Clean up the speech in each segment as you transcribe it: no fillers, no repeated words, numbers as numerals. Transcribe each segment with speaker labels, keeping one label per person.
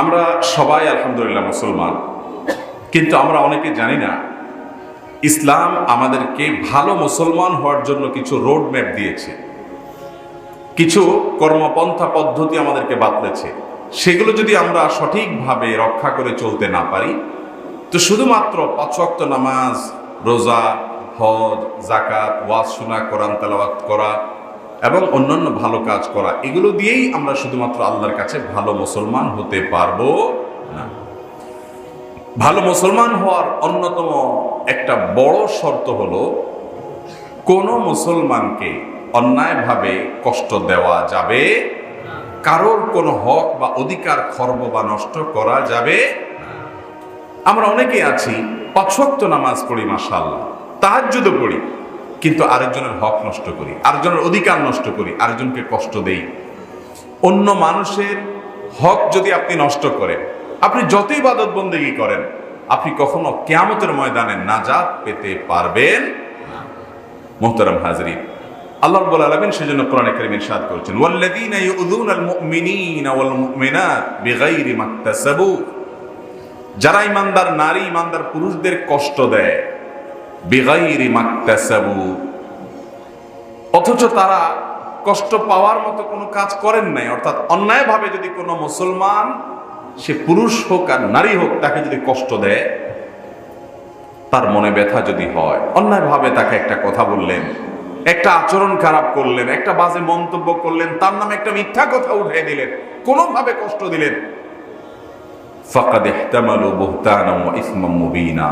Speaker 1: আমরা সবাই আলহামদুলিল্লাহ মুসলমান, কিন্তু আমরা অনেকে জানি না ইসলাম আমাদেরকে ভালো মুসলমান হওয়ার জন্য কিছু রোড ম্যাপ দিয়েছে, কিছু কর্মপন্থা পদ্ধতি আমাদেরকে বাতলেছে। সেগুলো যদি আমরা সঠিকভাবে রক্ষা করে চলতে না পারি, তো শুধুমাত্র 5 ওয়াক্ত নামাজ, রোজা, হজ, যাকাত, ওয়াজ শোনা, কোরআন তেলাওয়াত করা এবং অন্যান্য ভালো কাজ করা, এগুলো দিয়েই আমরা শুধুমাত্র আল্লাহর কাছে ভালো মুসলমান হতে পারবো না। ভালো মুসলমান হওয়ার অন্যতম একটা বড় শর্ত হলো কোনো মুসলমানকে অন্যায়ভাবে কষ্ট দেওয়া যাবে, কারোর কোনো হক বা অধিকার খর্ব বা নষ্ট করা যাবে। আমরা অনেকে আছি 5 ওয়াক্ত নামাজ পড়ি, মাশাআল্লাহ, তাহাজ্জুদও পড়ি, কিন্তু আরেকজনের হক নষ্ট করি, আরেকজনের অধিকার নষ্ট করি, আরেকজনকে কষ্ট দেই। অন্য মানুষের হক যদি আপনি নষ্ট করেন, আপনি যতই ইবাদত বন্দেগী করেন, আপনি কখনো কিয়ামতের ময়দানে নাজাত পেতে পারবেন না। মুহতারাম হাজরিন, আল্লাহ রাব্বুল আলামিন সেজন্য কোরআনে কারীমে ইরশাদ করেছেন, ওয়াল্লাযীনা ইউযুনাল মুমিনিনা ওয়াল মুমিনাত বিগাইরি মাকতাসাবু, যারা ইমানদার নারী, ইমানদার পুরুষদের কষ্ট দেয়, বিগাইরি মাকতাসাবু, অথচ তারা কষ্ট পাওয়ার মতো কোনো কাজ করেন নাই। অর্থাৎ অন্যায়ভাবে যদি কোনো মুসলমান, সে পুরুষ হোক আর নারী হোক, তাকে যদি কষ্ট দেয়, তার মনে ব্যথা যদি হয়, অন্যায়ভাবে তাকে একটা কথা বললেন, একটা আচরণ খারাপ করলেন, একটা বাজে মন্তব্য করলেন, তার নামে একটা মিথ্যা কথা উঠিয়ে দিলেন, কোনোভাবে কষ্ট দিলেন, ফাকাদ ইহতামালু বুহতানা ওয়া ইসমান মুবিনা,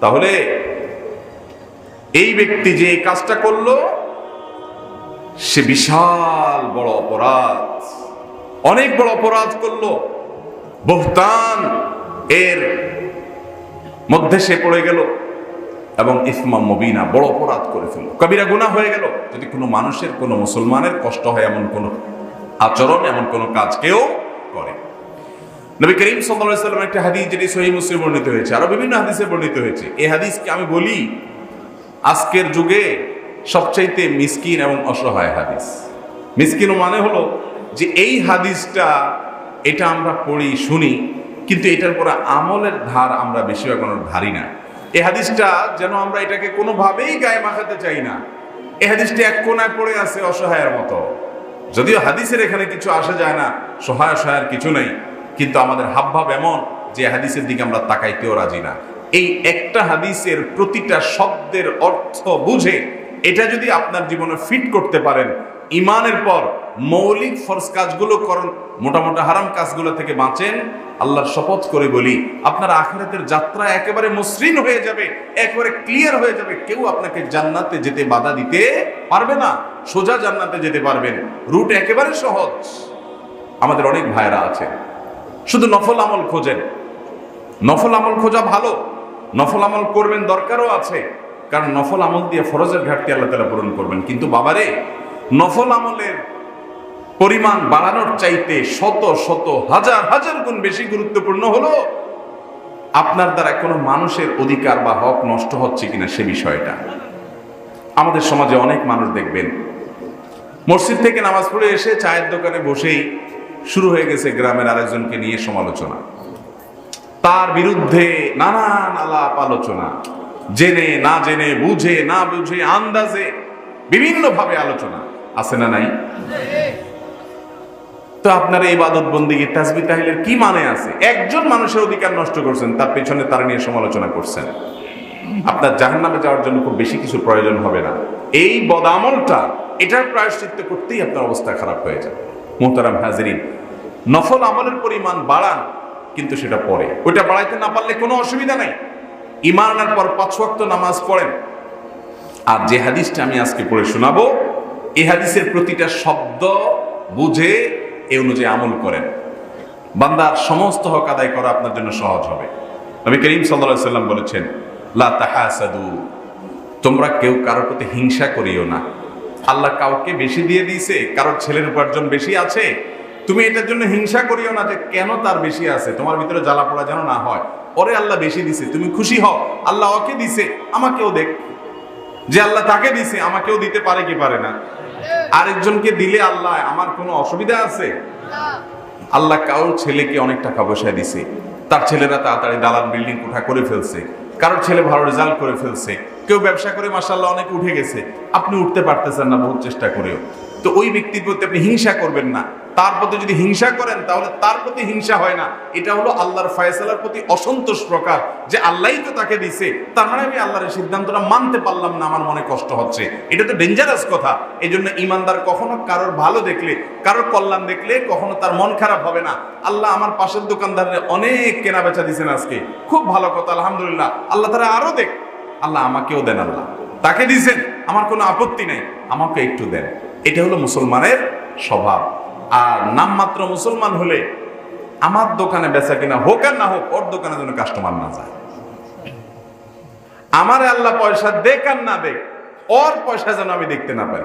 Speaker 1: তাহলে এই ব্যক্তি যে এই কাজটা করলো, সে বিশাল বড় অপরাধ, অনেক বড় অপরাধ করলো। বুহতান এর মধ্যে সে পড়ে গেল এবং ইসমাম মুবিনা, বড় অপরাধ করে ফেলল, কবিরা গুনাহ হয়ে গেল। যদি কোনো মানুষের, কোনো মুসলমানের কষ্ট হয় এমন কোনো আচরণ, এমন কোনো কাজ কেউ করে। নবী করিম সাল্লাল্লাহু আলাইহি ওয়াসাল্লাম একটা হাদিস, যেটি সহিহ মুসলিম বর্ণিত হয়েছে, আরো বিভিন্ন হাদিসে বর্ণিত হয়েছে। এই হাদিসকে আমি বলি আজকের যুগে সবচাইতে মিসকিন এবং অসহায় হাদিস। মিসকিন মানে হলো যে এই হাদিসটা, এটা আমরা পড়ি, শুনি, কিন্তু এটার পরে আমলের ধার আমরা বেশিরভাগ মানুষ ধারি না। এই হাদিসটা যেন আমরা এটাকে কোনোভাবেই গায়ে মাখাতে চাই না। এই হাদিসটা এক কোনায় পড়ে আছে অসহায়ের মতো। যদিও হাদিসের এখানে কিছু আসা যায় না, সহায়ের কিছু নেই, কিন্তু আমাদের হাবভাব এমন যে হাদিসের দিকে আমরা তাকাইতেও রাজি না। এই একটা হাদিসের প্রতিটা শব্দের অর্থ বুঝে এটা যদি আপনার জীবনে ফিট করতে পারেন, ইমানের পর মৌলিক ফরজ কাজগুলো করেন, মোটা মোটা হারাম কাজগুলো থেকে বাঁচেন, আল্লাহর শপথ করে বলি আপনার আখিরাতের যাত্রা একেবারে মসৃণ হয়ে যাবে, একেবারে ক্লিয়ার হয়ে যাবে। কেউ আপনাকে জান্নাতে যেতে বাধা দিতে পারবে না, সোজা জান্নাতে যেতে পারবেন। রুট একেবারে সহজ। আমাদের অনেক ভাইরা আছে শুধু নফল আমল খোঁজেন। নফল আমল খোঁজা ভালো, নফল আমল করবেন, দরকারও আছে, কারণ নফল আমল দিয়ে ফরজের ঘাটতি আল্লাহ তাআলা পূরণ করবেন। কিন্তু বাবারে, নফল আমলের পরিমাণ বাড়ানোর চাইতে শত শত হাজার হাজার গুণ বেশি গুরুত্বপূর্ণ হলো আপনার দ্বারা কোনো মানুষের অধিকার বা হক নষ্ট হচ্ছে কিনা সে বিষয়টা। আমাদের সমাজে অনেক মানুষ দেখবেন মসজিদ থেকে নামাজ পড়ে এসে চায়ের দোকানে বসেই শুরু হয়ে গেছে গ্রামের আরেকজনকে নিয়ে সমালোচনা, তার বিরুদ্ধে নানান আলাপ আলোচনা, জেনে না জেনে, বুঝে না বুঝে, আন্দাজে বিভিন্ন ভাবে আলোচনা আছে না নাই? তো আপনার এই ইবাদত বন্দেগী, তাসবিহ তাহলিলের কি মানে আছে? একজন মানুষের অধিকার নষ্ট করছেন, তার পেছনে তার নিয়ে সমালোচনা করছেন। আপনার জাহান্নামে যাওয়ার জন্য খুব বেশি কিছু প্রয়োজন হবে না। এই বদামলটা, এটার প্রায়শ্চিত্ত করতেই আপনার অবস্থা খারাপ হয়ে যাবে। মুহতারাম হাজরিন, নফল আমলের পরিমাণ বাড়ান, কিন্তু সেটা পরে, ওইটা বাড়াইতে না পারলে কোনো অসুবিধা নাই। ঈমান আনার পর 5 ওয়াক্ত নামাজ পড়েন। আর যে হাদিসটা আমি আজকে পড়ে শোনাবো, এই হাদিসের প্রতিটা শব্দ বুঝে এই অনুযায়ী আমল করেন, বান্দার সমস্ত হক আদায় করা আপনার জন্য সহজ হবে। নবী করিম সাল্লাল্লাহু আলাইহি ওয়াসাল্লাম বলেছেন, লা তাহাসাদু, তোমরা কেউ কারোর প্রতি হিংসা করিও না। আল্লাহ কাউকে বেশি দিয়ে দিয়েছে, কারোর ছেলের উপার্জন বেশি আছে, তুমি এটার জন্য হিংসা করিও না যে কেন তার বেশি আছে, তোমার ভিতরে জ্বালা পোড়া যেন না হয়। ওরে আল্লাহ বেশি দিছে, তুমি খুশি হও, আল্লাহ ওকে দিছে, আমাকেও দেখ, যে আল্লাহ তাকে দিছে আমাকেও দিতে পারে কি পারে না? আরেকজনকে দিলে আল্লাহ আমার কোনো অসুবিধা আছে? আল্লাহ কারোর ছেলেকে অনেক টাকা পয়সা দিছে, তার ছেলেরা তাড়াতাড়ি দালান বিল্ডিং কোঠা করে ফেলছে, কারোর ছেলে ভালো রেজাল্ট করে ফেলছে, কেউ ব্যবসা করে মাশাআল্লাহ অনেক উঠে গেছে, আপনি উঠতে পারতেছেন না বহুত চেষ্টা করেও। তো ওই ব্যক্তির প্রতি আপনি হিংসা করবেন না। তার প্রতি যদি হিংসা করেন তাহলে তার প্রতি হিংসা হয় না, এটা হলো আল্লাহর ফয়সালার প্রতি অসন্তোষ প্রকার, যে আল্লাহই তো তাকে দিছে, তার মানে আমি আল্লাহর সিদ্ধান্তটা মানতে পারলাম না, আমার মনে কষ্ট হচ্ছে। এটা তো ডেঞ্জারাস কথা। এই জন্য ইমানদার কখনো কারোর ভালো দেখলে, কারোর কল্যাণ দেখলে কখনো তার মন খারাপ হবে না। আল্লাহ আমার পাশের দোকানদারের অনেক কেনা বেচা দিয়েছেন আজকে, খুব ভালো কথা, আলহামদুলিল্লাহ, আল্লাহ তারা আরো দেখ, আল্লাহ আমাকেও দেন, আল্লাহ তাকে দিয়েছেন, আমার কোনো আপত্তি নেই, আমাকে একটু দেন। এটা হলো মুসলমানের স্বভাব। আর নামমাত্র মুসলমান হলে আমার দোকানে বেচা কিনা হোক আর না হোক, ওর দোকানে যেন কাস্টমার না যায়। আমারে আল্লাহ পয়সা দেখ আর না দেখ, ওর পয়সা যেন আমি দেখতে না পাই।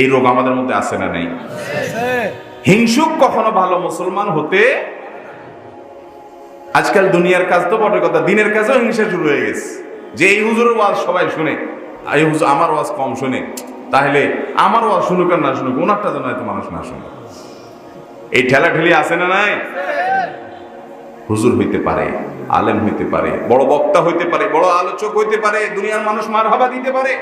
Speaker 1: এই রোগ আমাদের মধ্যে আছে না নেই? হিংসুক কখনো ভালো মুসলমান হতে। আজকাল দুনিয়ার কাজ তো বড় কথা, দিনের কাজেও হিংসা শুরু হয়ে গেছে, যে এই হুজুরের ওয়াজ সবাই শুনে, এই হুজুর আমার ওয়াজ কম শুনে, তাহলে আমার ওয়াজ শুনুক আর না শুনুক, ওনারটা যেন এত মানুষ না শুনে। এই ঠেলা ঠেলি আছে না নাই? হুজুর হইতে পারে, আলেম হইতে পারে, বড় বক্তা হইতে পারে, বড় আলোচক হইতে পারে, দুনিয়ার মানুষ মারহাবা দিতে পারে,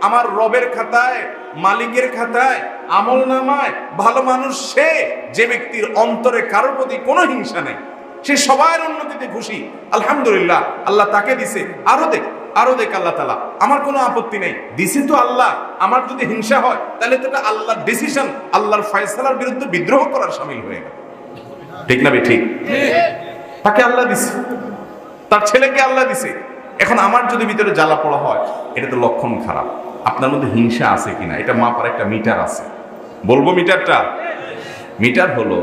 Speaker 1: আমার রবের খাতায়, মালিকের খাতায়, আমল নামায় ভালো মানুষ সে, যে ব্যক্তির অন্তরে কারোর প্রতি কোনো হিংসা নেই, সে সবার উন্নতিতে খুশি, আলহামদুলিল্লাহ, আল্লাহ তাকে দিছে, আরো দেখ, আরো দেখ, আল্লাহ তাআলা, আমার কোনো আপত্তি নেই, দিছে তো আল্লাহ। আমার যদি হিংসা হয় তাহলে তো এটা আল্লাহর ডিসিশন, আল্লাহর ফয়সালার বিরুদ্ধে বিদ্রোহ করার শামিল হয়ে গেল। ঠিক না? ঠিক। তাকে আল্লাহ দিছে, তার ছেলেকে আল্লাহ দিছে। এখন আমার যদি ভিতরে জ্বালা পড়া হয়, এটা তো লক্ষণ খারাপ। আপনার মধ্যে হিংসা আছে কিনা এটা মাপার একটা মিটার আছে। বলবো মিটারটা? মিটার হলো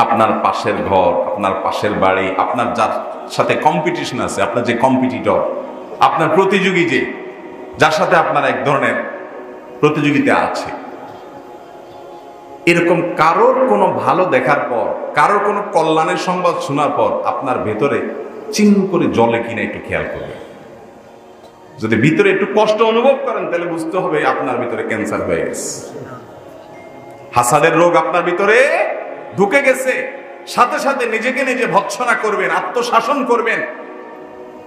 Speaker 1: আপনার পাশের ঘর, আপনার পাশের বাড়ি, আপনার যার সাথে কম্পিটিশন আছে, আপনার যে কম্পিটিটর, আপনার প্রতিযোগী, যে যার সাথে আপনার এক ধরনের প্রতিযোগিতা আছে, এরকম কারোর কোনো ভালো দেখার পর, কারোর কোনো কল্যাণের সংবাদ শোনার পর আপনার ভেতরে চিহ্ন করে জ্বলে কিনা একটু খেয়াল করবেন। যদি ভিতরে একটু কষ্ট অনুভব করেন তাহলে বুঝতে হবে আপনার ভিতরে ক্যান্সার হয়ে গেছে, হাসাদের রোগ আপনার ভিতরে ঢুকে গেছে। সাথে সাথে নিজেকে নিজে ভৎসনা করবেন, আত্মশাসন করবেন।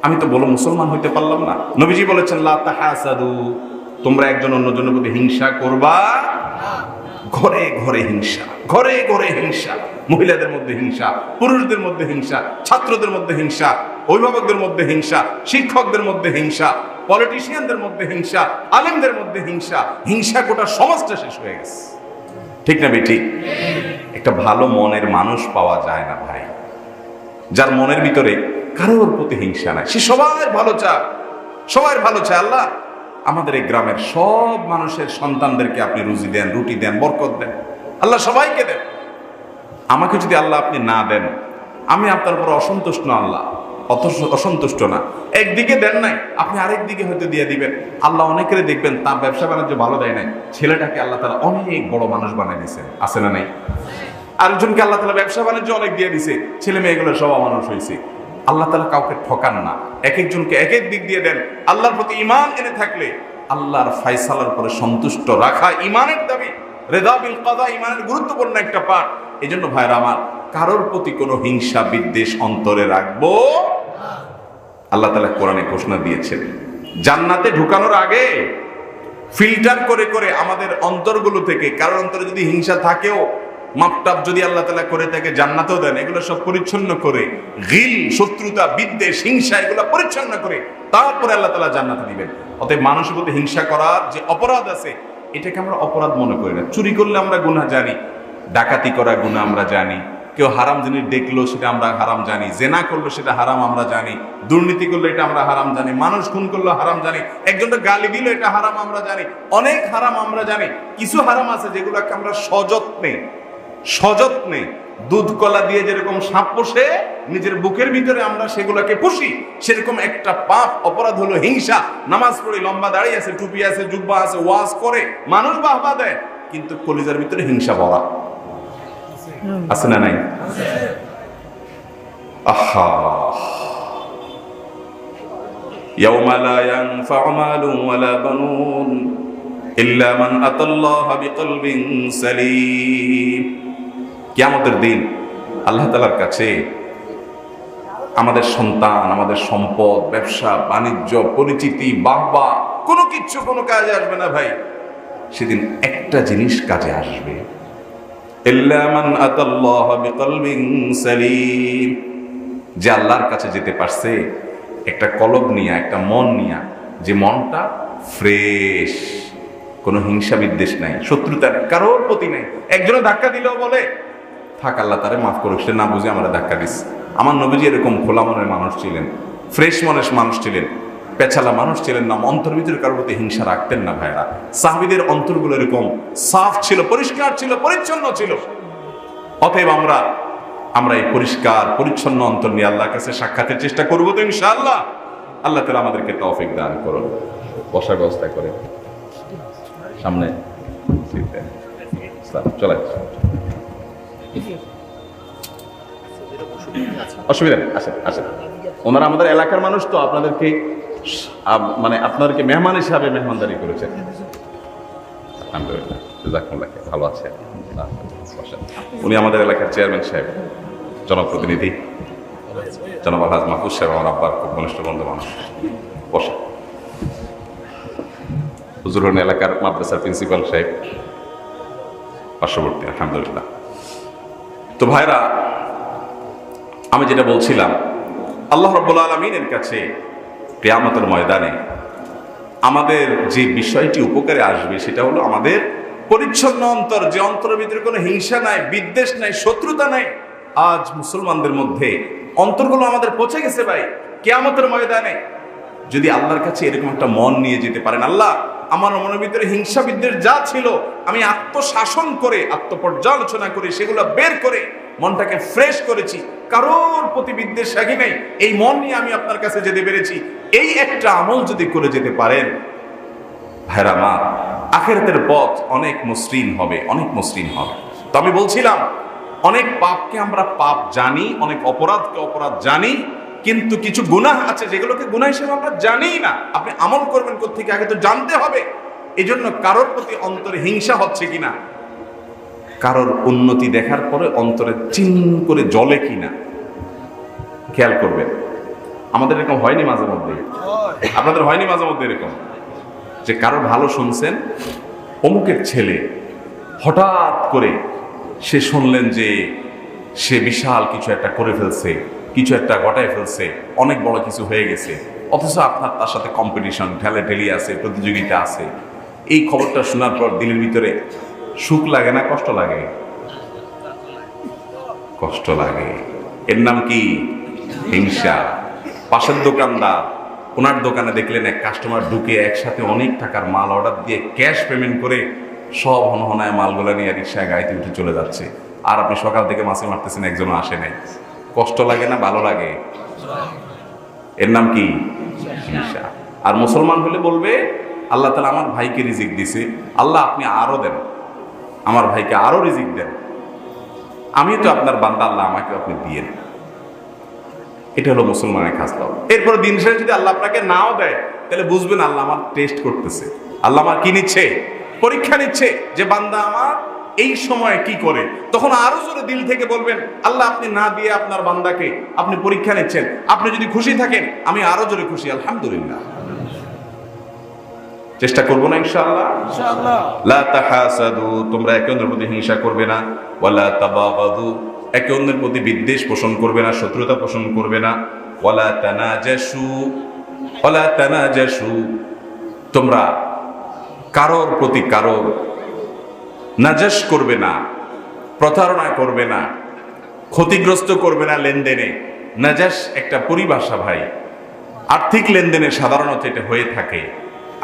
Speaker 1: আমি তো বলো মুসলমান হইতে পারলাম না। নবীজি বলেছেন লা তাহাসাদু, তোমরা একজন অন্যজনের প্রতি হিংসা করবা। ঘরে ঘরে হিংসা, ঘরে ঘরে হিংসা, মহিলাদের মধ্যে হিংসা, পুরুষদের মধ্যে হিংসা, ছাত্রদের মধ্যে হিংসা, অভিভাবকদের মধ্যে হিংসা, শিক্ষকদের মধ্যে হিংসা, পলিটিশিয়ানদের মধ্যে হিংসা, আলেমদের মধ্যে হিংসা। হিংসা গোটা সমাজটা শেষ হয়ে গেছে। ঠিক না ঠিক? একটা ভালো মনের মানুষ পাওয়া যায় না ভাই, যার মনের ভিতরে কারোর প্রতি হিংসা নাই, সে সবার ভালো চায়, সবার ভালো চায়। আল্লাহ আমাদের এই গ্রামের সব মানুষের সন্তানদেরকে আপনি রুজি দেন, রুটি দেন, বরকত দেন, আল্লাহ সবাইকে দেন। আমাকে যদি আল্লাহ আপনি না দেন, আমি আপনার উপর অসন্তুষ্ট না, আল্লাহ অসন্তুষ্ট না। একদিকে দেন নাই, আপনি আরেক দিকে হয়তো দিয়ে দিবেন। আল্লাহ অনেকের দেখবেন তার ব্যবসা বাণিজ্য ভালো দেয় নাই, ছেলেটাকে আল্লাহ তাআলা অনেক বড় মানুষ বানিয়ে দিয়েছেন, আছে না নাই? আরেকজনকে আল্লাহ তাআলা ব্যবসা বাণিজ্য অনেক দিয়ে দিছে, ছেলে মেয়েগুলো সব মানুষ হয়েছে। আল্লাহ তাআলা কাউকে ঠকান না, এক একজনকে এক এক দিক দিয়ে দেন। আল্লাহর প্রতি ঈমান এনে থাকলে আল্লাহর ফয়সালার পরে সন্তুষ্ট রাখা ঈমানের দাবি, রিদা বিল কাদা ঈমানের গুরুত্বপূর্ণ একটা পার্ট। এজন্য ভাইরা আমার, কারোর প্রতি কোনো হিংসা বিদ্বেষ অন্তরে রাখবো। আল্লাহ তাআলা কোরআনে ঘোষণা দিয়েছেন, জান্নাতে ঢুকানোর আগে ফিল্টার করে করে আমাদের অন্তরগুলো থেকে, কারোর অন্তরে যদি হিংসা থাকেও, মাপটাপ যদি আল্লাহ তাআলা করে থাকে, জান্নাতেও দেন, এগুলো সব পরিচ্ছন্ন করে, গিল, শত্রুতা, বিদ্বেষ, হিংসা, এগুলো পরিচ্ছন্ন করে তারপরে আল্লাহ তাআলা জান্নাতে দিবেন। অতএব মানুষের প্রতি হিংসা করার যে অপরাধ আছে, এটাকে আমরা অপরাধ মনে করি না। চুরি করলে আমরা গুনাহ জানি, ডাকাতি করা গুনাহ আমরা জানি, কেউ হারাম জিনিস দেখলো সেটা আমরা হারাম জানি, জেনা করলো সেটা হারাম আমরা জানি, দুর্নীতি করলে এটা আমরা হারাম জানি, মানুষ খুন করলো হারাম জানি, একজনকে গালি দিল এটা হারাম আমরা জানি, অনেক হারাম আমরা জানি। কিছু হারাম আছে যেগুলোকে আমরা সযত্নে দুধ কলা দিয়ে যেরকম সাপ পোষে নিজের বুকের ভিতরে আমরা সেগুলোকে পুষি, সেরকম একটা পাপ অপরাধ হলো হিংসা। নামাজ পড়ে, লম্বা দাঁড়িয়ে আছে, টুপি আছে, জুব্বা আছে, ওয়াজ করে, মানুষ বাহবা দেয়, কিন্তু কলিজার ভিতরে হিংসা ভরা আছে না নাই? আহা, ইয়াউমা লা ইয়ানফা'ু মালুন ওয়ালা বানুন ইল্লা মান আতাল্লাহা বিকলবিন সালিম। কিয়ামতের দিন আল্লাহ তাআলার কাছে আমাদের সন্তান, আমাদের সম্পদ, ব্যবসা বাণিজ্য, পরিচিতি, বাহবা কোনো কিচ্ছু কোনো কাজে আসবে না ভাই। সেদিন একটা জিনিস কাজে আসবে, ইল্লা মান আতাল্লাহ বিকলবিন সালিম, যে আল্লাহর কাছে যেতে পারছে একটা কলব নিয়ে, একটা মন নিয়ে, যে মনটা ফ্রেশ, কোনো হিংসা বিদ্বেষ নাই, শত্রুতা নেই, কারোর প্রতি নেই। একজনে ধাক্কা দিলেও বলে থাক আল্লাহ তারে মাফ করুক, সে না বুঝে আমরা ধাক্কা দিস। আমার নবীজি এরকম খোলা মনের মানুষ ছিলেন, ফ্রেশ মনের মানুষ ছিলেন, পেছালা মানুষ ছিলেন না, অন্তর ভিতরে কারোর প্রতি হিংসা রাখতেন না ভাইরা। সাহাবীদের অন্তরগুলো এরকম সাফ ছিল, পরিষ্কার ছিল, পরিচ্ছন্ন ছিল। অতএব আমরা এই পরিষ্কার পরিচ্ছন্ন অন্তর নিয়ে আল্লাহর কাছে সাক্ষাতের চেষ্টা করবো তো ইনশাআল্লাহ। আল্লাহ তাআলা আমাদেরকে তৌফিক দান করুন। বসার ব্যবস্থা করে সামনে চলে, অসুবিধা নেই, আসেন আসেন। ওনারা আমাদের এলাকার মানুষ তো আপনাদেরকে মানে আপনাদেরকে মেহমান হিসাবে মেহমানদারি করেছেন। আলহামদুলিল্লাহ, জাযাকুমুল্লাহ খাইর, ভালো আছে। উনি আমাদের এলাকার চেয়ারম্যান সাহেব, জনপ্রতিনিধি জনাব আলহাজ মাহফুজ সাহেব, আমার আব্বার খুব ঘনিষ্ঠ বন্ধু মানুষ। বসা। হুজুরহন এলাকার মাদ্রাসার প্রিন্সিপাল সাহেব পার্শ্ববর্তী, আলহামদুলিল্লাহ। তো ভাইরা, আমি যেটা বলছিলাম, আল্লাহ রাব্বুল আলামিনের কাছে কিয়ামতের ময়দানে আমাদের যে বিষয়টি উপকারে আসবে সেটা হলো আমাদের পরিচ্ছন্ন অন্তর, যে অন্তরের ভিতরে কোনো হিংসা নাই, বিদ্বেষ নাই, শত্রুতা নাই। আজ মুসলমানদের মধ্যে অন্তরগুলো আমাদের পচে গেছে ভাই। কিয়ামতের ময়দানে যদি আল্লাহর কাছে এরকম একটা মন নিয়ে যেতে পারেন, আল্লাহ আমার মনের ভিতরে হিংসা বিদ্বেষ যা ছিল আমি আত্মশাসন করে, আত্মপর্যালোচনা করে, সেগুলো বের করে মনটাকে ফ্রেশ করেছি, কারোর প্রতি বিদ্বেষ রাখি নাই, এই মন নিয়ে আমি আপনার কাছে যেতে পেরেছি। এই একটা আমল যদি করে যেতে পারেন ভাইরা আমার, আখিরাতের পথ অনেক মসৃণ হবে, অনেক মসৃণ হবে। তো আমি বলছিলাম, অনেক পাপকে আমরা পাপ জানি, অনেক অপরাধকে অপরাধ জানি, কিন্তু কিছু গুনাহ আছে যেগুলোকে গুনাহ হিসেবে আমরা জানি না। আপনি আমল করবেন কোত্থেকে, আগে তো জানতে হবে। এই জন্য কারোর প্রতি অন্তরে হিংসা হচ্ছে কিনা, কারোর উন্নতি দেখার পরে অন্তরে চিন করে জ্বলে কিনা খেয়াল করবেন। আমাদের এরকম হয়নি মাঝে মধ্যে? আপনাদের হয়নি মাঝে মধ্যে এরকম যে কারো ভালো শুনছেন, অমুকের ছেলে হঠাৎ করে সে শুনলেন যে সে বিশাল কিছু একটা করে ফেলছে, কিছু একটা ঘটায় ফেলছে, অনেক বড় কিছু হয়ে গেছে, অথচ আপনার তার সাথে কম্পিটিশন, ঠেলাঠেলি আছে, প্রতিযোগিতা আছে। এই খবরটা শোনার পর দিলের ভিতরে সুখ লাগে না কষ্ট লাগে? কষ্ট লাগে। এর নাম কি? হিংসা। পাশের দোকানদার, ওনার দোকানে দেখলেন এক কাস্টমার ঢুকে একসাথে অনেক টাকার মাল অর্ডার দিয়ে ক্যাশ পেমেন্ট করে সব হনহনায় মালগুলো নিয়ে রিক্সায় গাড়িতে উঠে চলে যাচ্ছে, আর আপনি সকাল থেকে মাছি মারতেছেন, একজনও আসে নাই। কষ্ট লাগে না ভালো লাগে? এর নাম কি? হিংসা। আর মুসলমান হলে বলবে আল্লাহ তাআলা আমার ভাইকে রিজিক দিছে, আল্লাহ আপনি আরো দেন, আমার ভাইকে আরো রিজিক দেন, আমি তো আপনার বান্দা, আল্লাহ আমাকে আপনি দিয়েন। এটা হলো মুসলমানের খাসলত। এরপর দিন শেষে যদি আল্লাহ আপনাকে নাও দেয়, তাহলে বুঝবেন আল্লাহ আমার টেস্ট করতেছে, আল্লাহ আমার কি নিচ্ছে? পরীক্ষা নিচ্ছে, যে বান্দা আমার এই সময় কি করে। তখন আরো জোরে দিল থেকে বলবেন, আল্লাহ আপনি না দিয়ে আপনার বান্দাকে আপনি পরীক্ষা নিচ্ছেন, আপনি যদি খুশি থাকেন আমি আরো জোরে খুশি, আলহামদুলিল্লাহ। চেষ্টা করবো না ইনশাআল্লাহ? ইনশাআল্লাহ। লা তাহাসাদু, তোমরা একে অন্যের প্রতি হিংসা করবে না। ওয়ালা তাবাগাদু, একে অন্যের প্রতি বিদ্বেষ পোষণ করবে না, শত্রুতা পোষণ করবে না। ওয়ালা তানাজাসু, ওয়ালা তানাজাসু, তোমরা কারোর প্রতি কারোর নাজাস করবে না, প্রতারণা করবে না, ক্ষতিগ্রস্ত করবে না লেনদেনে। নাজাস একটা পরিভাষা ভাই, আর্থিক লেনদেনে সাধারণত এটা হয়ে থাকে।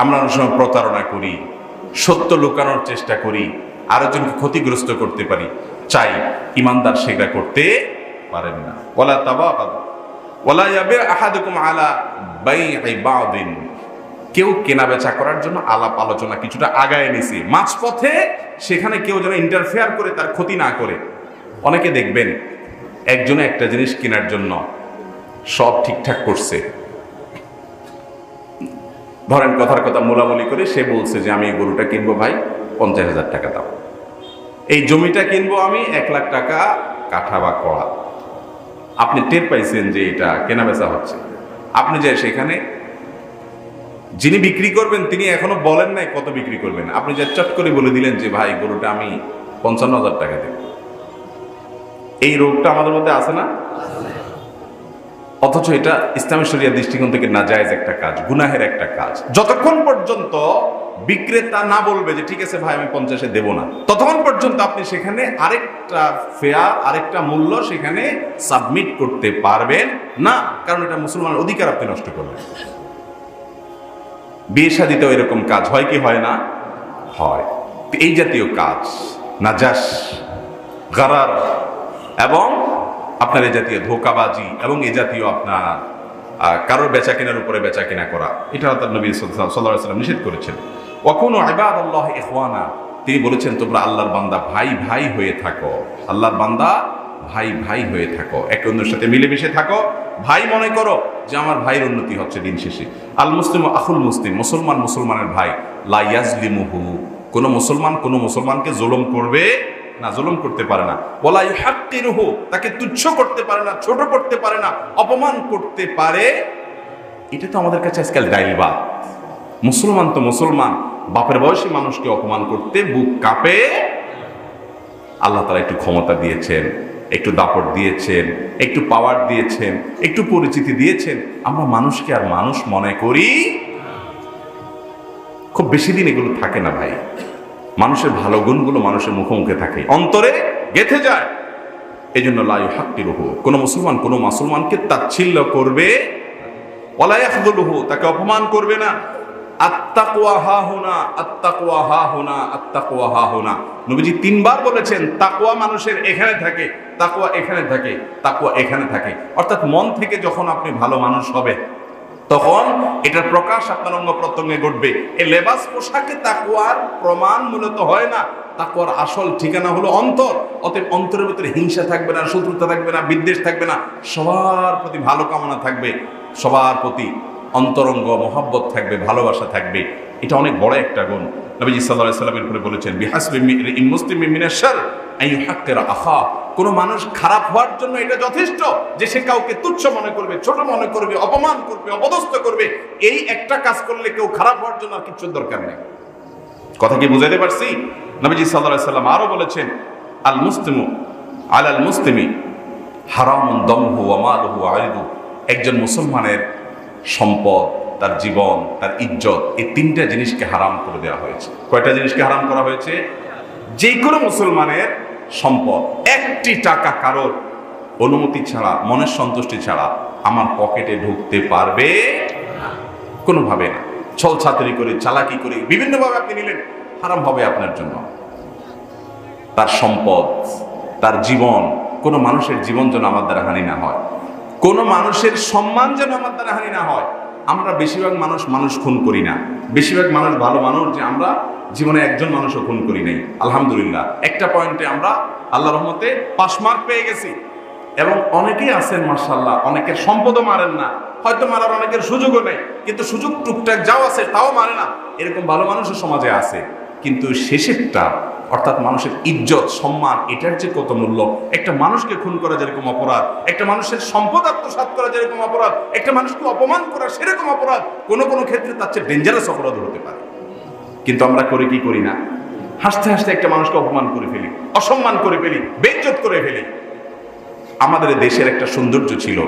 Speaker 1: আমরা অনেক সময় প্রতারণা করি, সত্য লুকানোর চেষ্টা করি, আরেকজনকে ক্ষতিগ্রস্ত করতে পারি, চাই ইমানদার সেটা করতে পারেন না। ওয়ালা তাবাগাদু ওয়ালা ইয়াবি আহাদুকুম আলা বাই'i বা'দিন, কেউ কেনা বেচা করার জন্য আলাপ আলোচনা কিছুটা আগায় নিছে, মাঝপথে সেখানে কেউ যেন ইন্টারফেয়ার করে তার ক্ষতি না করে। অনেকে দেখবেন একজনে একটা জিনিস কেনার জন্য সব ঠিকঠাক করছে, ধরেন কথার কথা মোলামুলি করে সে বলছে যে আমি এই গরুটা কিনবো ভাই, 50,000 টাকা দাও। এই জমিটা কিনবো আমি 1 লাখ টাকা কাঠা বা কড়া। আপনি টের পাইছেন যে এটা কেনা বেচা হচ্ছে, আপনি যে সেখানে যিনি বিক্রি করবেন তিনি এখনো বলেন নাই কত বিক্রি করবেন, আপনি যা চট করে বলে দিলেন যে ভাই গরুটা আমি 55,000 টাকা দেব। এই রোগটা আমাদের মধ্যে আছে না? অথচ এটা ইসলামী শরিয়ার দৃষ্টিকোণ থেকে নাজায়েজ একটা কাজ, গুনাহের একটা কাজ। যতক্ষণ পর্যন্ত বিক্রেতা না বলবে যে ঠিক আছে ভাই আমি 50-এ দেব না, ততক্ষণ পর্যন্ত আপনি সেখানে আরেকটা ফেয়ার, আরেকটা মূল্য সেখানে সাবমিট করতে পারবেন না, কারণ এটা মুসলমানের অধিকার আপনি নষ্ট করবেন। বিয়ে শাদীতেও এরকম কাজ হয় কি হয় না? হয়। এই জাতীয় কাজ নাজাস, গারার এবং আপনার এই জাতীয় ধোঁকাবাজি এবং এই জাতীয় আপনার কারোর বেচা কেনার উপরে বেচা কেনা করা, এটা তার নবী সাল্লাল্লাহু আলাইহি ওয়াসাল্লাম নিষেধ করেছেন। ওয়াকুনু ইবাদাল্লাহ ইখওয়ানা, তিনি বলেছেন তোমরা আল্লাহর বান্দা ভাই ভাই হয়ে থাকো, আল্লাহর বান্দা ভাই ভাই হয়ে থাকো, একে অন্যের সাথে মিলেমিশে থাকো, ভাই মনে করো যে আমার ভাইয়ের উন্নতি হচ্ছে দিন শেষে। আল মুসলিম আখুল মুসলিম, মুসলমান মুসলমানের ভাই। লা ইয়াজলিমুহু, কোন মুসলমান কোন মুসলমানকে জুলুম করবে না, জুলুম করতে পারে না। ওয়ালা ইউহাক্কিরুহু, তাকে তুচ্ছ করতে পারে না, ছোট করতে পারে না, অপমান করতে পারে। এটা তো আমাদের কাছে আজকাল ডাইলবাত। মুসলমান তো মুসলমান, বাপের বয়সী মানুষকে অপমান করতে বুক কাঁপে। আল্লাহ তাআলা একটু ক্ষমতা দিয়েছেন, একটু দাপট দিয়েছেন, একটু পাওয়ার দিয়েছেন, একটু পরিচিতি দিয়েছেন, আমরা মানুষকে আর মানুষ মনে করি। খুব বেশি দিন এগুলো থাকে না ভাই। মানুষের ভালো গুণগুলো মানুষের মুখোমুখি থাকে, অন্তরে গেঁথে যায়। এই জন্য লা ইউহাক্কিরুহু, কোন মুসলমান কোন মুসলমানকে তাচ্ছিল্য করবে, ওয়ালা ইয়াখযুলুহু, তাকে অপমান করবে না। আত্তাকওয়া হাহুনা, আত্তাকওয়া হাহুনা, আত্তাকওয়া হাহুনা। নবীজি 3 বার বলেছেন তাকওয়া মানুষের এখানে থাকে, তাকওয়া এখানে থাকে, তাকওয়া এখানে থাকে। অর্থাৎ মন থেকে যখন আপনি ভালো মানুষ হবে তখন এটার প্রকাশ আপনার অঙ্গ প্রত্যঙ্গে ঘটবে। এই লেবাস পোশাকে তাকওয়ার প্রমাণ মূলত হয় না, তাকওয়ার আসল ঠিকানা হলো অন্তর। অতএব অন্তরের ভিতরে হিংসা থাকবে না, শত্রুতা থাকবে না, বিদ্বেষ থাকবে না, সবার প্রতি ভালো কামনা থাকবে, সবার প্রতি অন্তরঙ্গ মহব্বত থাকবে, ভালোবাসা থাকবে। এটা অনেক বড় একটা গুণ। নবীজি সাল্লাল্লাহু আলাইহি ওয়াসাল্লামের উপরে বলেছেন বিহাসবি মুসলিমিন মিনাশ শার আন ইউহাক্কিরা আখা, কোন মানুষ খারাপ হওয়ার জন্য এটা যথেষ্ট যে সে কাউকে তুচ্ছ মনে করবে, ছোট মনে করবে, অপমান করবে, অপদস্থ করবে। এই একটা কাজ করলে কেউ খারাপ হওয়ার জন্য আর কিছু দরকার নেই। কথা কি বুঝাতে পারছি? নবীজি সাল্লাল্লাহু আলাইহি ওয়াসাল্লাম আরো বলেছেন আল মুসলিমু আলাল মুসলিমি হারামুন দামুহু ওয়া মালুহু ওয়া ইরদুহু, একজন মুসলমানের সম্পদ, তার জীবন, তার ইজ্জত, এই 3টা জিনিসকে হারাম করে দেওয়া হয়েছে। কয়টা জিনিসকে হারাম করা হয়েছে? যে কোনো মুসলমানের সম্পদ, 1টি টাকা কারোর অনুমতি ছাড়া, মনের সন্তুষ্টি ছাড়া আমার পকেটে ঢুকতে পারবে কোনোভাবে না। ছল ছাতরি করে, চালাকি করে, বিভিন্নভাবে আপনি নিলেন, হারাম হবে আপনার জন্য। তার সম্পদ, তার জীবন, কোনো মানুষের জীবন যেন আমার দ্বারা হানি না হয়, কোনো মানুষের সম্মান যেন আমার দ্বারা হানি না হয়। আমরা বেশিরভাগ মানুষ খুন করি না, বেশিরভাগ মানুষ ভালো মানুষ যে আমরা জীবনে একজন মানুষও খুন করি নাই। আলহামদুলিল্লাহ, একটা পয়েন্টে আমরা আল্লাহর রহমতে পাস মার্ক পেয়ে গেছি। এবং অনেকেই আছেন মাশাআল্লাহ, অনেকের সম্পদও মারেন না, হয়তো মারার অনেকের সুযোগও নেই, কিন্তু সুযোগ টুকটাক যাও আছে তাও মারে না, এরকম ভালো মানুষও সমাজে আছে। কিন্তু শেষেরটা, অর্থাৎ মানুষের ইজ্জত সম্মান, এটার যে কত মূল্য। একটা মানুষকে খুন করা যেরকম অপরাধ, একটা মানুষের সম্পদ আত্মসাৎ করা যেরকম অপরাধ, একটা মানুষকে অপমান করা সেরকম অপরাধ, কোনো কোনো ক্ষেত্রে তার চেয়ে ডেঞ্জারাস অপরাধ হতে পারে। কিন্তু আমরা করি কি করি না? হাসতে হাসতে একটা মানুষকে অপমান করে ফেলি, অসম্মান করে ফেলি, বেইজ্জত করে ফেলি। আমাদের দেশের একটা সৌন্দর্য ছিল,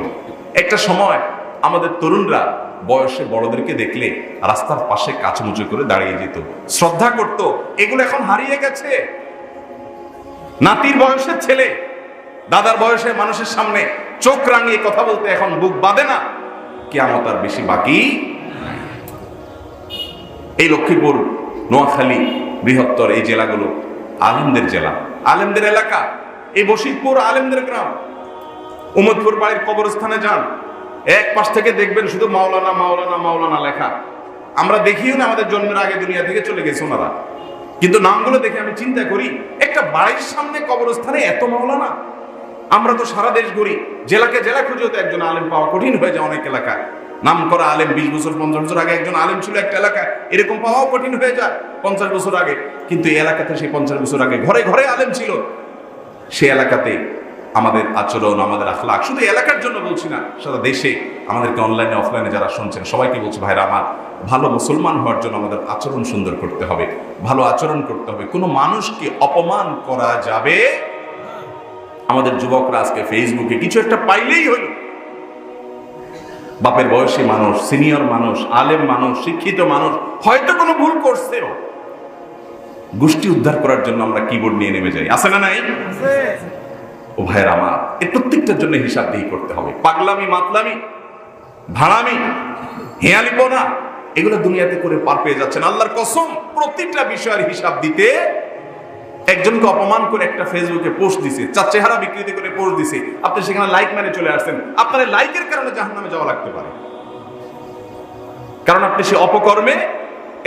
Speaker 1: একটা সময় আমাদের তরুণরা বয়সে বড়দেরকে দেখলে রাস্তার পাশে কাচমুচো করে দাঁড়িয়ে যেত, শ্রদ্ধা করত। এগুলো এখন হারিয়ে গেছে। নাতির বয়সের ছেলে দাদার বয়সের মানুষের সামনে চোখ রাঙিয়ে কথা বলতে এখন বুক বাঁধে না। কিয়ামত আর বেশি বাকি। এই লক্ষ্মীপুর, নোয়াখালী, বৃহত্তর এই জেলাগুলো আলেমদের জেলা, আলেমদের এলাকা। এই বশিরপুর আলেমদের গ্রাম। উমদপুর বাড়ির কবরস্থানে যান, এক পাশ থেকে দেখবেন শুধু মাওলানা মাওলানা মাওলানা লেখা। আমরা দেখিও না, আমাদের জন্মের আগে দুনিয়া থেকে চলে গেছে ওনারা, কিন্তু নামগুলো দেখে আমি চিন্তা করি, একটা বাড়ির সামনে কবরস্থানে এত মাওলানা। আমরা তো সারা দেশ ঘুরি, জেলাকে জেলা খুঁজেও তো একজন আলেম পাওয়া কঠিন হয়ে যায় অনেক এলাকায়। নাম করা আলেম, 20 বছর 50 বছর আগে একজন আলেম ছিল একটা এলাকায়, এরকম পাওয়াও কঠিন হয়ে যায় 50 বছর আগে। কিন্তু এই এলাকাতে সেই 50 বছর আগে ঘরে ঘরে আলেম ছিল। সেই এলাকাতে আমাদের আচরণ, আমাদের আখলাক, শুধু এলাকার জন্য বলছি না, সারা দেশে আমাদেরকে অনলাইনে অফলাইনে যারা শুনছেন সবাইকে বলছি, ভাইরা আমার, ভালো মুসলমান হওয়ার জন্য আমাদের আচরণ সুন্দর করতে হবে, ভালো আচরণ করতে হবে। কোনো মানুষকে অপমান করা যাবে। আমাদের যুবকরা আজকে ফেসবুকে কিছু একটা পাইলেই হলো, বাপের বয়সী মানুষ, সিনিয়র মানুষ, আলেম মানুষ, শিক্ষিত মানুষ, হয়তো কোনো ভুল করছেও, গোষ্ঠী উদ্ধার করার জন্য আমরা কিবোর্ড নিয়ে নেমে যাই। আছে না নাই? ও ভাইয়ের আমার, এর প্রত্যেকটার জন্য হিসাব দিয়ে করতে হবে। পাগলামি, মাতলামি, ভাড়ামি, হেয়ালিপনা, এগুলো দুনিয়াতে করে পার পেয়ে যাচ্ছেন। আল্লাহর কসম, প্রতিটা বিষয়ের হিসাব দিতে। একজনকে অপমান করে একটা ফেসবুকে পোস্ট দিছে, তার চেহারা বিকৃতি করে পোস্ট দিছে, আপনি সেখানে লাইক মেরে চলে আসছেন, আপনার লাইকের কারণে জাহান্নামে যাওয়া লাগতে পারে। কারণ আপনি সে অপকর্মে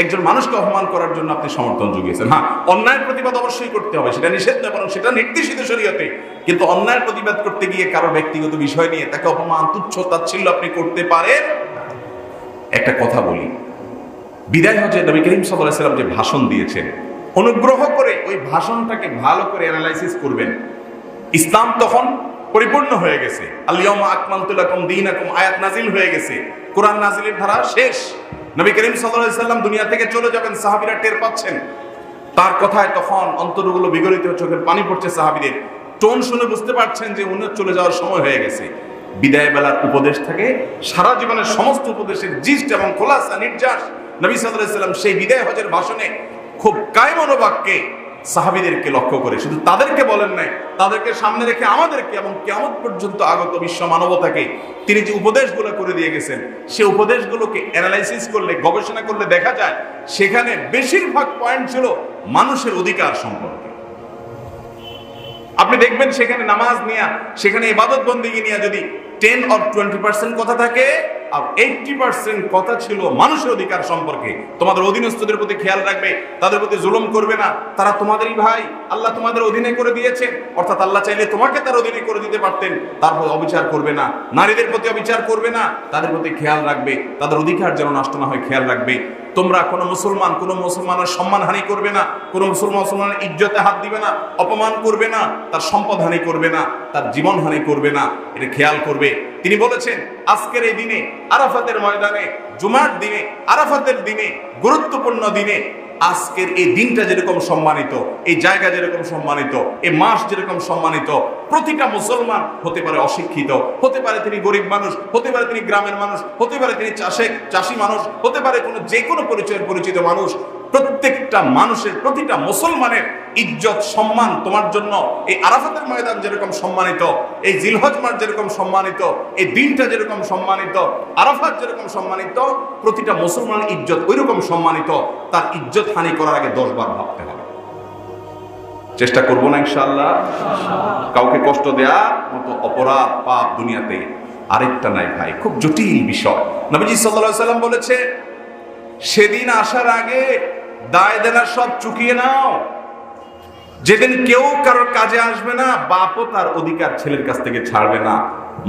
Speaker 1: একজন মানুষকে অপমান করার জন্য আপনি সমর্থন জুগিয়েছেন। হ্যাঁ, অন্যায়ের প্রতিবাদ অবশ্যই করতে হবে, সেটা নিষেধ নয়, বরং সেটা নির্দেশিত শরীয়তে। কিন্তু অন্যায়ের প্রতিবাদ করতে গিয়ে কারো ব্যক্তিগত বিষয় নিয়ে তাকে অপমান, তুচ্ছ তাচ্ছিল্য আপনি করতে পারেন। একটা কথা বলি, বিদায় হজে নবী করিম সাল্লাল্লাহু আলাইহি ওয়াসাল্লাম যে ভাষণ দিয়েছেন, অনুগ্রহ করে ওই ভাষণটাকে ভালো করে অ্যানালাইসিস করবেন। ইসলাম তখন পরিপূর্ণ হয়ে গেছে, আল ইয়াউমা আকমালতু লাকুম দীনাকুম আয়াত নাজিল হয়ে গেছে, কোরআন নাজিলের ধারা শেষ। নবী করিম সাল্লাল্লাহু আলাইহি ওয়াসাল্লাম দুনিয়া থেকে চলে যাবেন, সাহাবীরা টের পাচ্ছেন। তার কথায় তখন অন্তরগুলো বিগলিত, চোখের পানি পড়ছে সাহাবীদের। টোন শুনে বুঝতে পারছেন যে উনি চলে যাওয়ার সময় হয়ে গেছে। বিদায় বেলার উপদেশ থাকে, সারা জীবনের সমস্ত উপদেশের জিস্ট এবং খোলাসা, নির্যাস নবী সাল্লাল্লাহু আলাইহি ওয়াসাল্লাম সেই বিদায় হজের ভাষণে খুব কায়মনোবাক্যে সাহাবীদেরকে লক্ষ্য করে, শুধু তাদেরকে বলেন নাই, তাদেরকে সামনে রেখে আমাদেরকে এবং কিয়ামত পর্যন্ত আগত বিশ্ব মানবতাকে তিনি যে উপদেশগুলো করে দিয়ে গেছেন, সে উপদেশগুলোকে অ্যানালাইসিস করলে, গবেষণা করলে দেখা যায় সেখানে বেশিরভাগ পয়েন্ট ছিল মানুষের অধিকার সম্পর্কে। আপনি দেখবেন সেখানে নামাজ নিয়ে, সেখানে ইবাদত বন্দেগী নিয়ে যদি 10 or 20% কথা থাকে, আর 80% কথা ছিল মানুষের অধিকার সম্পর্কে। তোমাদের অধীনস্থদের প্রতি খেয়াল রাখবে, তাদের প্রতি জুলুম করবে না, তারা তোমাদেরই ভাই, আল্লাহ তোমাদের অধীনে করে দিয়েছেন, অর্থাৎ আল্লাহ চাইলে তোমাকে তার অধীনে করে দিতে পারতেন। তারপর অবিচার করবে না, নারীদের প্রতি অবিচার করবে না, তাদের প্রতি খেয়াল রাখবে, তাদের অধিকার যেন নষ্ট না হয় খেয়াল রাখবে। তোমরা কোনো মুসলমানের সম্মানহানি করবে না, কোনো মুসলমানের ইজ্জতে হাত দিবে না, অপমান করবে না, তার সম্পদ হানি করবে না, তার জীবন হানি করবে না, এটা খেয়াল করবে। তিনি বলেছেন আজকের এই দিনে, আরাফাতের ময়দানে, জুমার দিনে, আরাফাতের দিনে, গুরুত্বপূর্ণ দিনে, আজকের এই দিনটা যেরকম সম্মানিত, এই জায়গা যেরকম সম্মানিত, এই মাস যেরকম সম্মানিত, প্রতিটা মুসলমান, হতে পারে অশিক্ষিত, হতে পারে তিনি গরিব মানুষ, হতে পারে তিনি গ্রামের মানুষ, হতে পারে তিনি চাষি মানুষ, হতে পারে যে কোনো পরিচয়ের পরিচিত মানুষ, প্রত্যেকটা মানুষের, প্রতিটা মুসলমানের ইজ্জত সম্মান তোমার জন্য এই আরাফাতের ময়দান যেরকম সম্মানিত, এই জিলহজ মাস যেরকম সম্মানিত, এই দিনটা যেরকম সম্মানিত, আরাফাত যেরকম সম্মানিত, প্রতিটা মুসলমানের ইজ্জত ওইরকম সম্মানিত। তার ইজ্জত হানি করার আগে 10 বার ভাবতে হবে। চেষ্টা করবো না ইনশাআল্লাহ? কাউকে কষ্ট দেয়া মতো অপরাধ, পাপ দুনিয়াতে আরেকটা নাই ভাই, খুব জটিল বিষয়। নবীজি সাল্লাল্লাহু আলাইহি ওয়াসাল্লাম বলেছে, সেদিন আসার আগে দায় দেনা সব চুকিয়ে নাও। যেদিন কেউ কারোর কাজে আসবে না, বাপও তার অধিকার ছেলের কাছ থেকে ছাড়বে না,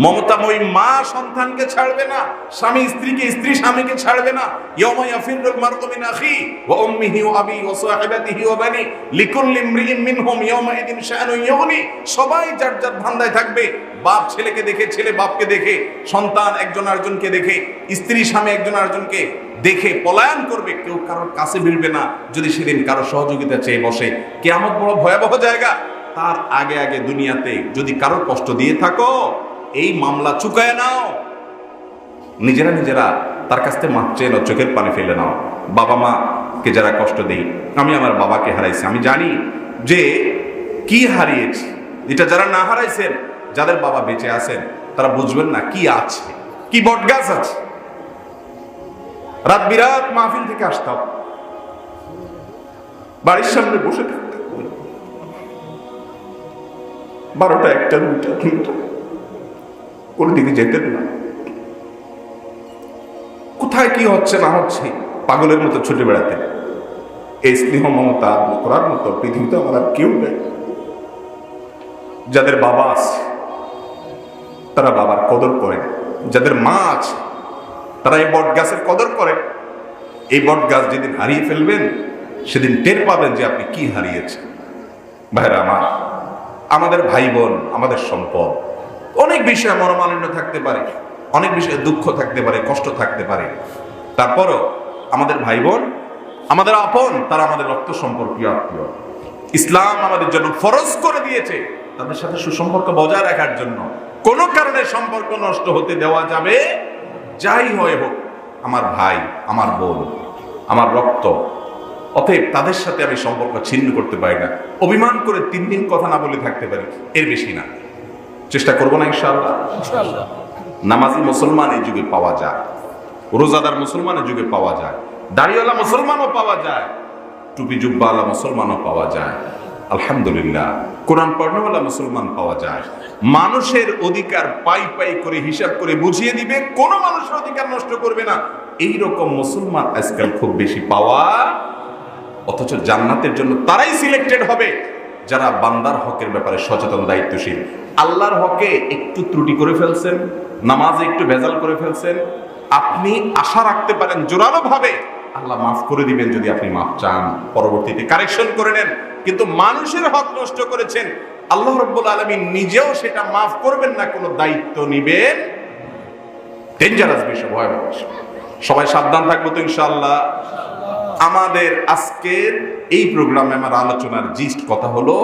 Speaker 1: মমতাময়ী মা সন্তানকে ছাড়বে না, স্বামী স্ত্রীকে, স্ত্রী স্বামীকে ছাড়বে না। ইয়াউমা ইয়াফিরুল মারউ মিন আখিহি ওয়া উম্মিহি ওয়া আবিহি ওয়া সাহিবাতিহি ওয়া বানি লিকুল্লি ইমরিইন মিনহুম ইয়াউমাইদিন শাআনুন ইউগনি। সবাই যার যার ধান্দায় থাকবে। বাপ ছেলেকে দেখে, ছেলে বাপকে দেখে, সন্তান একজন আরেকজনকে দেখে, স্ত্রী স্বামী একজন আরেকজনকে দেখে পলায়ন করবে, কেউ কারোর কাছে ভিড়বে না যদি সেদিন কারো সহযোগিতা চেয়ে বসে। কিয়ামত বড় ভয়াবহ জায়গা। তার আগে আগে দুনিয়াতে যদি কারোর কষ্ট দিয়ে থাকো, এই মামলা চুকায় নাও, নিজেরা তার কাছ থেকে মাপ চেয়ে নাও, চোখের পানি ফেলে নাও। বাবা মাকে যারা কষ্ট দেই, আমি আমার বাবাকে হারাইছি, আমি জানি যে কি হারিয়েছি। এটা যারা না হারাইছেন, যাদের বাবা বেঁচে আছেন, তারা বুঝবেন না কি আছে, কি বটগাছ আছে। রাত বিরাত মাহফিল থেকে আসতাম, বাড়ির সামনে বসে থাকতাম, 12টা, 1টা, 2টা, 3টা, কোন দিকে যেতেন না। কোথায় কি হচ্ছে না হচ্ছে পাগলের মতো ছুটে বেড়াতেন। এই স্নেহ মমতা করার মতো পৃথিবীতে আমার আর কেউ নেই। যাদের বাবা আছে তারা বাবার কদর করে, যাদের মা আছে তারা এই বট গাছের কদর করে। এই বট গাছ যেদিন হারিয়ে ফেলবেন সেদিন টের পাবেন যে আপনি কি হারিয়েছেন। ভাইরা আমার, আমাদের ভাই বোন, আমাদের সম্পদ, অনেক বিষয়ে মনোমালিন্য থাকতে পারে, অনেক বিষয়ে দুঃখ থাকতে পারে, কষ্ট থাকতে পারে। তারপরও আমাদের ভাই বোন আমাদের আপন, তারা আমাদের রক্ত সম্পর্কীয় আত্মীয়। ইসলাম আমাদের জন্য ফরজ করে দিয়েছে তাদের সাথে সুসম্পর্ক বজায় রাখার জন্য। কোনো কারণে সম্পর্ক নষ্ট হতে দেওয়া যাবে, যাই হয় হোক, আমার ভাই, আমার বোন, আমার রক্ত, অতএব তাদের সাথে আমি সম্পর্ক ছিন্ন করতে পারি না। অভিমান করে 3 দিন কথা না বলে থাকতে পারি, এর বেশি না। চেষ্টা করবো না ইনশাআল্লাহ। নামাজি মুসলমান এই যুগে পাওয়া যায়, রোজাদার মুসলমানের যুগে পাওয়া যায়, দাড়িওয়ালা মুসলমানও পাওয়া যায়, টুপি জুব্বাওয়ালা মুসলমানও পাওয়া যায়, আলহামদুলিল্লাহ। কোরআন পড়নেওয়ালা মুসলমান পাওয়া যায়। মানুষের অধিকার পাই পাই করে হিসাব করে বুঝিয়ে দিবে, কোন মানুষের অধিকার নষ্ট করবে না, এইরকম মুসলমান আজকাল খুব বেশি পাওয়া। অথচ জান্নাতের জন্য তারাই সিলেক্টেড হবে যারা বান্দার হকের ব্যাপারে সচেতন, দায়িত্বশীল। আল্লাহর হকে একটু ত্রুটি করে ফেলছেন, নামাজে একটু ভেজাল করে ফেলছেন, আপনি আশা রাখতে পারেন জোরালো ভাবে আল্লাহ মাফ করে দিবেন যদি আপনি মাফ চান, পরবর্তীতে কারেকশন করে নেন। কিন্তু মানুষের হক নষ্ট করেছেন, আল্লাহ রাব্বুল আলামিন নিজেও সেটা মাফ করবেন না, কোনো দায়িত্ব নিবেন। ডেঞ্জারাস বিষয়, ভয়াবহ বিষয়। সবাই সাবধান থাকবো তো ইনশাআল্লাহ। আমাদের আজকের এই প্রোগ্রামে আমার আলোচনার জিস্ট কথা হলো,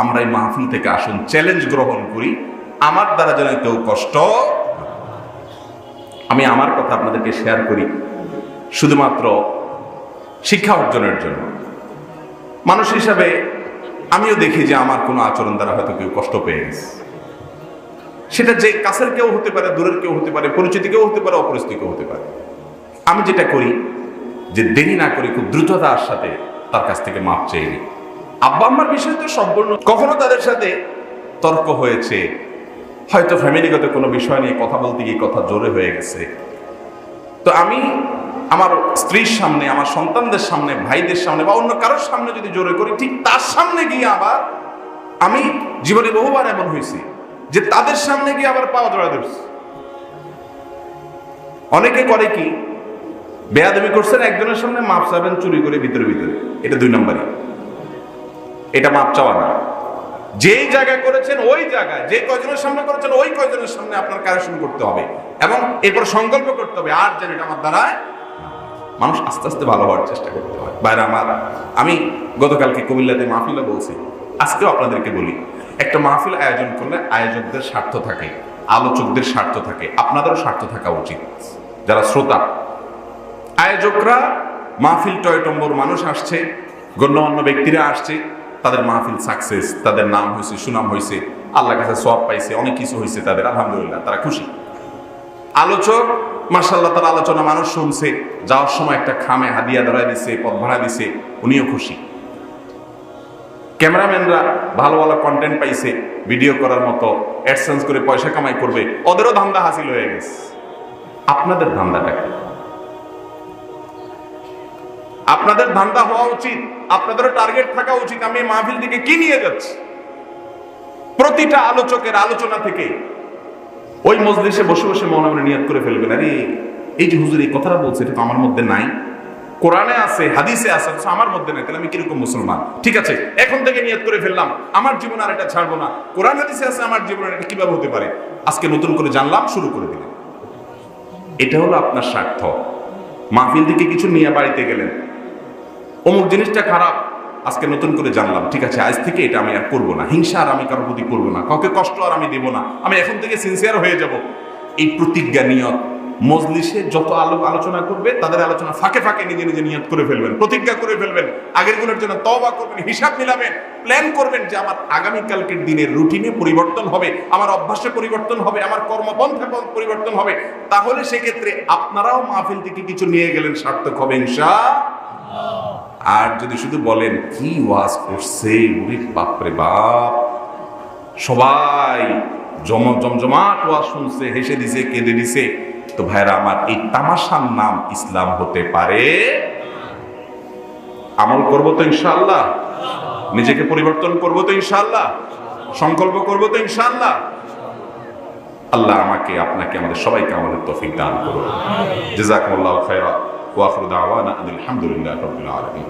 Speaker 1: আমরা এই মাহফিল থেকে আসুন চ্যালেঞ্জ গ্রহণ করি, আমার দ্বারা যেন কেউ কষ্ট। আমি আমার কথা আপনাদেরকে শেয়ার করি শুধুমাত্র শিক্ষা অর্জনের জন্য। মানুষ হিসাবে আমিও দেখি যে আমার কোনো আচরণ দ্বারা হয়তো কেউ কষ্ট পেয়ে গেছে। সেটা যে কাছের কেউ হতে পারে, দূরের কেউ হতে পারে, পরিচিত কেউ হতে পারে, অপরিচিত কেউ হতে পারে। আমি যেটা করি যে দেরি না করি, খুব দ্রুততার সাথে তার কাছ থেকে মাপ চেয়ে নিই। আব্বা আম্মার বিষয় তো সম্পূর্ণ, কখনো তাদের সাথে তর্ক হয়েছে, হয়তো ফ্যামিলিগত কোনো বিষয় নিয়ে কথা বলতে গিয়ে কথা জোরে হয়ে গেছে, তো আমি আমার স্ত্রীর সামনে, আমার সন্তানদের সামনে, ভাইদের সামনে বা অন্য কারোর সামনে যদি জোরে করি, ঠিক তার সামনে গিয়ে আবার আমি জীবনে বহুবার এমন হয়েছি যে তাদের সামনে গিয়ে আবার পাওয়া জড়া ধরছি। অনেকে করে কি, বেয়াদবি করছেন একজনের সামনে, মাপ চাবেন চুরি করে ভিতরে ভিতরে, এটা 2 নম্বরই। এটা মাপ চাওয়া না। যেই জায়গায় করেছেন ওই জায়গায়, যে কয়জনের সামনে করেছেন ওই কয়জনের সামনে আপনার কারেকশন করতে হবে এবং এরপর সংকল্প করতে হবে আর যেন এটা আমার দ্বারা। মানুষ আস্তে আস্তে ভালো হওয়ার চেষ্টা করতে হয়। বাইরে আমার, আমি গতকালকে কুমিল্লাতে মাহফিলে বলছি, আজকেও আপনাদেরকে বলি, একটা মাহফিল আয়োজন করলে আয়োজকদের স্বার্থ থাকে, আলোচকদের স্বার্থ থাকে, আপনাদেরও স্বার্থ থাকা উচিত। যারা শ্রোতা, আয়োজকরা মাহফিল টয়টম্বর, মানুষ আসছে, গণ্যমান্য ব্যক্তিরা আসছে, তাদের মাহফিল সাকসেস, তাদের নাম হয়েছে, সুনাম হয়েছে, আল্লাহর কাছে সওয়াব পাইছে, অনেক কিছু হয়েছে তাদের, আলহামদুলিল্লাহ, তারা খুশি। আলোচক মাশাআল্লাহ, তার আলোচনা মানুষ শুনছে, যাওয়ার সময় একটা খামে হাদিয়া ধরাই দিছে, পথ ভাড়া দিছে, উনিও খুশি। ক্যামেরাম্যানরা ভালো ভালো কন্টেন্ট পাইছে, ভিডিও করার মতো, অ্যাডসেন্স করে পয়সা কামাই করবে, ওদেরও ধান্দা হাসিল হয়ে গেছে। আপনাদের ধান্দাটা কি? আপনাদের ধান্দা হওয়া উচিত, আপনাদেরও টার্গেট থাকা উচিত, আমি মাহফিল থেকে কি নিয়ে যাচ্ছি। প্রতিটা আলোচকের আলোচনা থেকে ওই মজলিসে বসে বসে মনে মনে নিয়ত করে ফেলবেন, আরে এই যে হুজুর এই কথাটা বলছে, এটা তো আমার মধ্যে নাই, কোরআনে আছে, হাদিসে আছে, আমার মধ্যে নাই, তাহলে আমি কিরকম মুসলমান? ঠিক আছে, এখন থেকে নিয়ত করে ফেললাম, আমার জীবন আর এটা ছাড়বো না, কোরআন হাদিসে আছে, আমার জীবনে এটা কিভাবে হতে পারে, আজকে নতুন করে জানলাম, শুরু করে দিলাম। এটা হলো আপনার স্বার্থ। মাহফিল থেকে কিছু নিয়ে বাড়িতে গেলেন, অমুক জিনিসটা খারাপ, আজকে নতুন করে জানলাম, ঠিক আছে আজ থেকে এটা আমি আর করবো না, হিংসা আর আমি কারোর প্রতি করবো না, কাউকে কষ্ট আর আমি দেবো না, আমি এখন থেকে সিনসিয়ার হয়ে যাব। এই প্রতিজ্ঞা, নিয়ত, মজলিসে যত আলোচনা করবে তাদের আলোচনা ফাঁকে ফাঁকে নিজে নিজে নিয়ত করে ফেলবেন, প্রতিজ্ঞা করে ফেলবেন, আগের গুলোর জন্য তওবা করবেন, হিসাব মিলাবেন, প্ল্যান করবেন যে আমার আগামীকালকের দিনের রুটিনে পরিবর্তন হবে, আমার অভ্যাসে পরিবর্তন হবে, আমার কর্মপন্থা পরিবর্তন হবে। তাহলে সেক্ষেত্রে আপনারাও মাহফিল থেকে কিছু নিয়ে গেলেন, সার্থক হবে ইনশাআল্লাহ। আর যদি শুধু বলেন কি ওয়াজ করছে, বাপরে বাপ, সবাই জমজমাট ওয়াজ শুনছে, হেসে দিছে, কেঁদে দিছে, তো ভাইরা আমার, এই তামাশার নাম ইসলাম হতে পারে? আমল করবো তো ইনশাআল্লাহ, নিজেকে পরিবর্তন করবো তো ইনশাআল্লাহ, সংকল্প করবো তো ইনশাআল্লাহ। আল্লাহ আমাকে, আপনাকে, আমাদের সবাইকে আমাদের তৌফিক দান করুন। জাযাকুমুল্লাহু খায়রা ওয়া আখিরু দাওয়ানা আলহামদুলিল্লাহি রাব্বিল আলামিন।